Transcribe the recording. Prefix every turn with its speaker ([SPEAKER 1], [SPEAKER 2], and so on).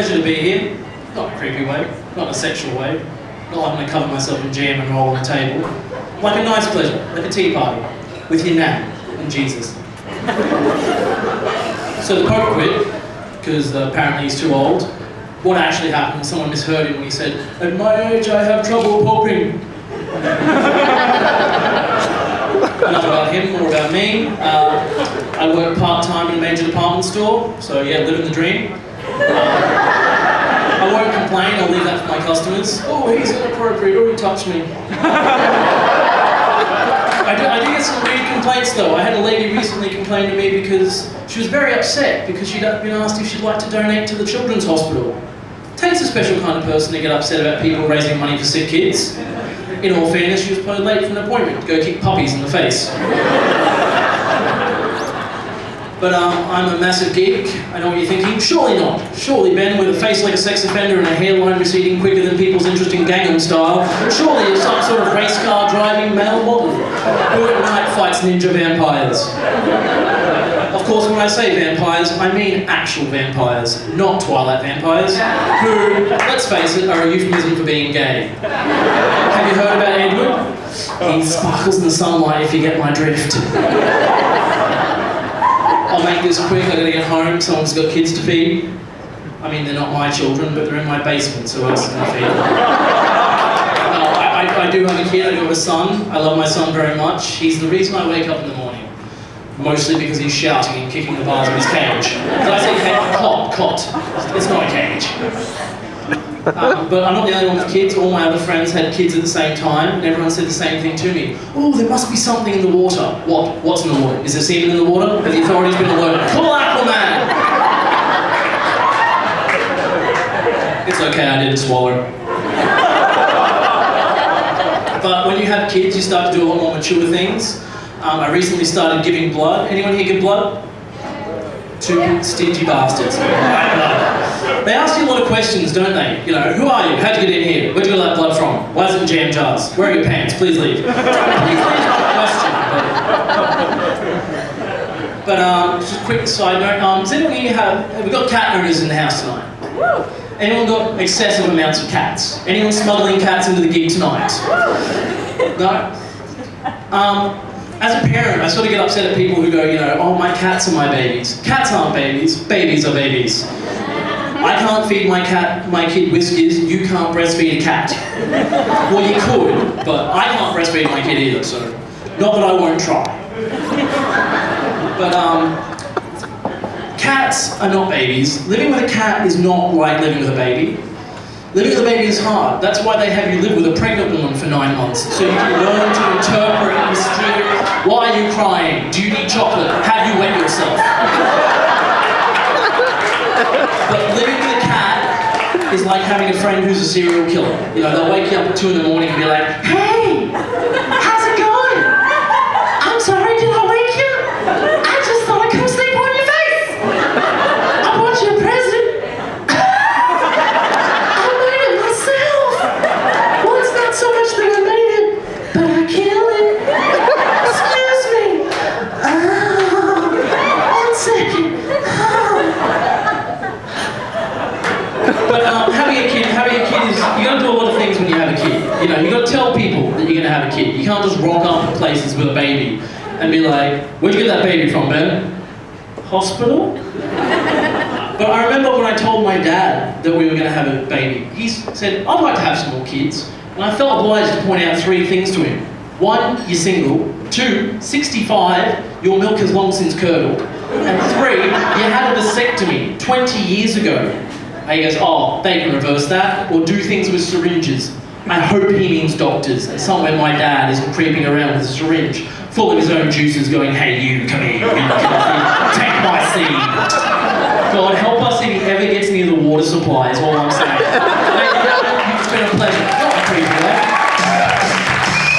[SPEAKER 1] pleasure to be here. Not in a creepy way, not in a sexual way. Not like I'm going to cover myself in jam and roll on the table. Like a nice pleasure, like a tea party, with your nan and Jesus. So the Pope quit, because apparently he's too old. What actually happened, someone misheard him when he said, "At my age I have trouble poping." Enough about him, more about me. I work part-time in a major department store, so yeah, living the dream. I won't complain, I'll leave that for my customers. Oh, he's inappropriate, oh, he touched me. I do get some weird complaints though. I had a lady recently complain to me because she was very upset because she'd been asked if she'd like to donate to the children's hospital. It takes a special kind of person to get upset about people raising money for sick kids. In all fairness, she was probably late for an appointment to go kick puppies in the face. But I'm a massive geek. I know what you're thinking. Surely not. Surely Ben, with a face like a sex offender and a hairline receding quicker than people's interest in Gangnam Style, surely you're some sort of race car driving male model who at night fights ninja vampires. Of course, when I say vampires, I mean actual vampires, not Twilight vampires, who, let's face it, are a euphemism for being gay. Have you heard about Edward? He sparkles in the sunlight, if you get my drift. I'll make this quick, I gotta get home, someone's got kids to feed. I mean, they're not my children, but they're in my basement, so who else is gonna feed them? No, I do have a kid, I do have a son. I love my son very much. He's the reason I wake up in the morning. Mostly because he's shouting and kicking the bars of his cage. Did I say cage? Cot. It's not a cage. But I'm not the only one with kids. All my other friends had kids at the same time, and everyone said the same thing to me. Oh, there must be something in the water. What? What's in the water? Is there semen in the water? Have the authorities been alerted? Call Aquaman! It's okay, I didn't swallow. But when you have kids, you start to do a lot more mature things. I recently started giving blood. Anyone here give blood? Two stingy bastards. They ask you a lot of questions, don't they? You know, who are you? How'd you get in here? Where'd you get that blood from? Why is it in jam jars? Where are your pants? Please leave. Please leave my question. But just a quick side note. Does anyone here have we got cat owners in the house tonight? Anyone got excessive amounts of cats? Anyone smuggling cats into the gig tonight? No? As a parent, I sort of get upset at people who go, you know, oh, my cats are my babies. Cats aren't babies, babies are babies. I can't feed my kid Whiskers, you can't breastfeed a cat. Well, you could, but I can't breastfeed my kid either, so not that I won't try. But cats are not babies. Living with a cat is not like living with a baby. Living with a baby is hard. That's why they have you live with a pregnant woman for 9 months, so you can learn to interpret and mysterious. Why are you crying? Do you need chocolate? Have you wet yourself? But living with a cat is like having a friend who's a serial killer. You know, they'll wake you up at 2 in the morning and be like, "Hey, how's it going? I'm sorry, did I wake you? I just thought I'd come sleep on your face. I bought you a present. I made it myself. Well, it's not so much that I made it, but I killed it. Excuse me. One second. But having a kid is, you gotta do a lot of things when you have a kid. You know, you gotta tell people that you're gonna have a kid. You can't just rock up to places with a baby and be like, "Where'd you get that baby from, Ben?" Hospital? But I remember when I told my dad that we were gonna have a baby, he said, "I'd like to have some more kids." And I felt obliged to point out 3 things to him. 1, you're single. 2, 65, your milk has long since curdled. And 3, you had a vasectomy 20 years ago. And he goes, "Oh, they can reverse that, or do things with syringes." I hope he means doctors, and somewhere my dad is creeping around with a syringe, full of his own juices going, "Hey you, come here, take my seed." God help us if he ever gets near the water supply, is all I'm saying. It's been a pleasure. Not a creepy,